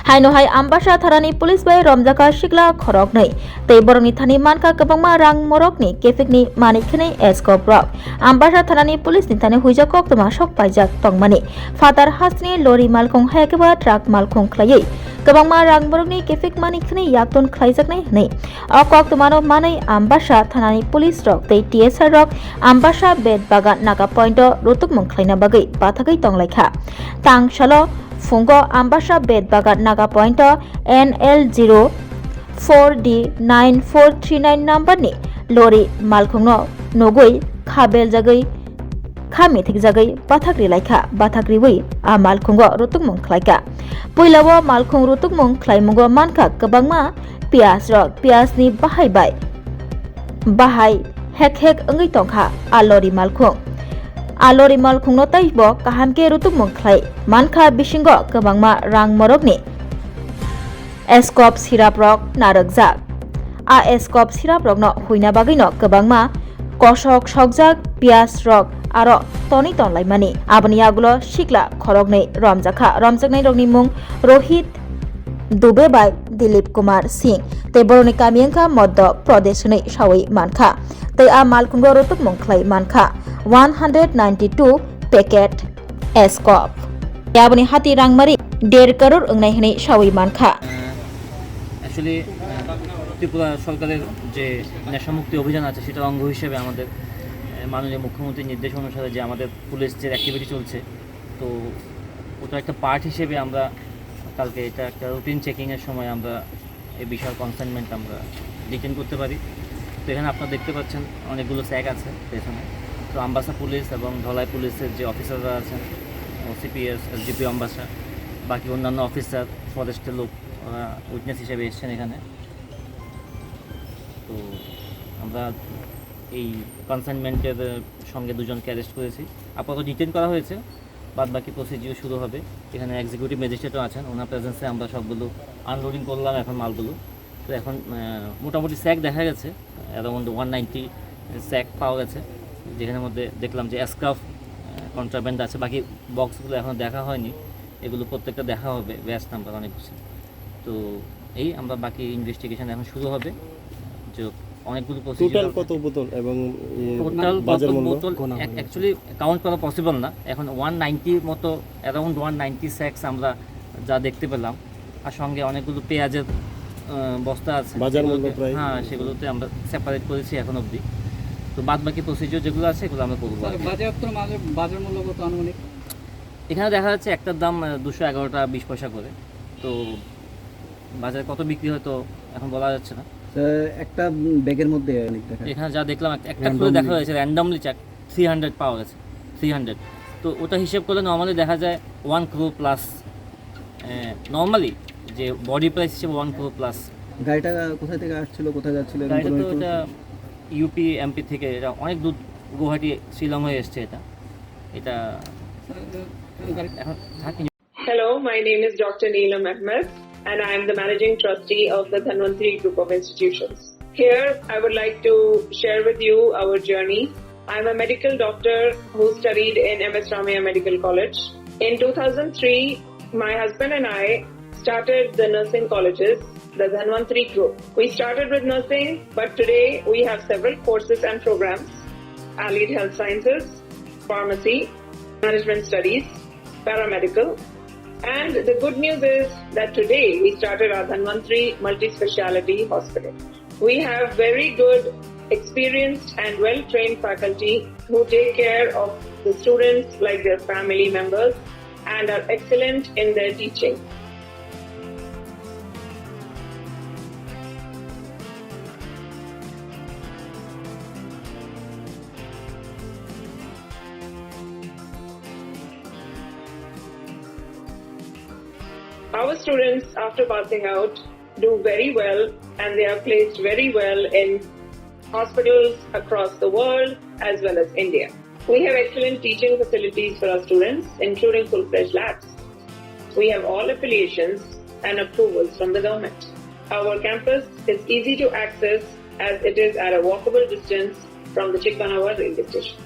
haino hai ambasa tharani police bai romjaka sikla khorok nei tei boroni thani manka kabangma rang morok ni kefik ni manik khene escop rok ambasa tharani police ni thani huijakok toma sok paijak tongmani fatar hasni lori malkhong haikeba truck malkhong khlaiei kabangma rang morok ni kefik manik khene yakton khlaijak nei nei okok tomano manai ambasa thanani police rok tei tsr rok ambasa bed bagan naga point rotuk mongkhlaina bagai pathagai tonglaikha tang salo fungo ambasa bed bagan naga point NL04D9439 number ni lori malkhong no nogoi khabel jagai khami thik jagai pathakri laikha bathakri wi a malkhongo rotuk mongkhlaika poilawo malkhong rotuk mongkhlaimungo mankha kabangma pias ni bahai hek angai tongkha alori malkhong no taibo kahamke rotuk mongkhlai mankha bisingo kabangma rang morok ni escop sirap rok narakjak a escop sirap rok no huina bagui no kabangma kosok sokjak pias rok aro toni tonlaimani aboni agulo sikla khorok nei romjaknai rokni mung rohit dube bai dilip kumar singh te boroni kamiangkha moddo pradesh nei sawai mankha te a malkhungo rotuk mongkhlai mankha 192 packet escop aboni hati rangmari 1.5 crore ongnai hne sawai mankha আসলে ত্রিপুরা সরকারের যে নেশামুক্তি অভিযান আছে সেটার অঙ্গ হিসেবে আমাদের মাননীয় মুখ্যমন্ত্রীর নির্দেশ অনুসারে যে আমাদের পুলিশ যে অ্যাক্টিভিটি চলছে তো ওটা একটা পার্ট হিসেবে আমরা কালকে এটা একটা রুটিন চেকিংয়ের সময় আমরা এই বিশাল কনসাইনমেন্ট আমরা রিটেন করতে পারি। তো এখানে আপনারা দেখতে পাচ্ছেন অনেকগুলো স্যাক আছে পেছনে। তো আমবাসা পুলিশ এবং ধলাই পুলিশের যে অফিসাররা আছেন সিপিএস এসডিপি আমবাসা বাকি অন্যান্য অফিসার ফরেস্টের লোক ওরা উইটনেস হিসেবে এসছেন এখানে। তো আমরা এই কনসাইনমেন্টের সঙ্গে দুজনকে অ্যারেস্ট করেছি, আপাতত ডিটেন করা হয়েছে, বাদ বাকি প্রসিডিওর শুরু হবে। এখানে এক্সিকিউটিভ ম্যাজিস্ট্রেটও আছেন, ওনার প্রেজেন্সে আমরা সবগুলো আনলোডিং করলাম এখন মালগুলো। তো এখন মোটামুটি স্যাক দেখা গেছে অ্যারাউন্ড 190 স্যাক পাওয়া গেছে, যেখানের মধ্যে দেখলাম যে স্কার্ফ কন্ট্রাব্যান্ড আছে। বাকি বক্সগুলো এখন দেখা হয়নি, এগুলো প্রত্যেকটা দেখা হবে, ব্যাচ নাম্বার অনেক কিছু। তো এই আমরা বাকি ইনভেস্টিগেশন এখন শুরু হবে। যে অনেকগুলো টোটাল কত বোতল এবং টোটাল বাজার বোতল অ্যাকচুয়ালি কাউন্ট করা পসিবল না। এখন 190 মতো অ্যারাউন্ড 190 স্যাক্স আমরা যা দেখতে পেলাম, আর সঙ্গে অনেকগুলো পেঁয়াজের বস্তা আছে বাজার মূল্য প্রায়, হ্যাঁ সেগুলোতে আমরা সেপারেট করেছি এখন অবধি। তো বাদ বাকি প্রসিডিওর যেগুলো আছে এগুলো আমরা করবো। বাজার মূল্য কত আনুমানিক? এখানে দেখা যাচ্ছে একটার দাম 211 টাকা 20 পয়সা করে। তো বাজারে কত বিক্রি হয় তো এখন বলা যাচ্ছে না। একটা ব্যাগের মধ্যে এখানে যা দেখলাম একটা করে দেখা হয়েছে র্যান্ডমলি চেক 300 পাওয়া গেছে 300। তো ওটা হিসেব করলে নর্মালি দেখা যায় 1 crore প্লাস, নর্মালি যে বডি প্রাইস হিসেবে 1 crore প্লাস। গাড়িটা কোথা থেকে আসছিল, কোথায় যাচ্ছিল? গাড়িটা তো এটা ইউপি এমপি থেকে, এটা অনেক দূর, গুয়াহাটি শিলং হয়ে এসছে এটা এখন থাকি। Hello, my name is Dr. Neelam Ahmed and I am the Managing Trustee of the Dhanvantri Group of Institutions. Here, I would like to share with you our journey. I am a medical doctor who studied in MS Ramaiah Medical College. In 2003, my husband and I started the nursing colleges, the Dhanvantri Group. We started with nursing, but today we have several courses and programs: Allied Health Sciences, Pharmacy, Management Studies, Paramedical. And the good news is that today we started our Dhanvantri Multi-Speciality Hospital. We have very good, experienced and well-trained faculty who take care of the students like their family members and are excellent in their teaching. Our students, after passing out, do very well and they are placed very well in hospitals across the world as well as India. We have excellent teaching facilities for our students, including full-fledged labs. We have all affiliations and approvals from the government. Our campus is easy to access as it is at a walkable distance from the Chikpanawar railway station.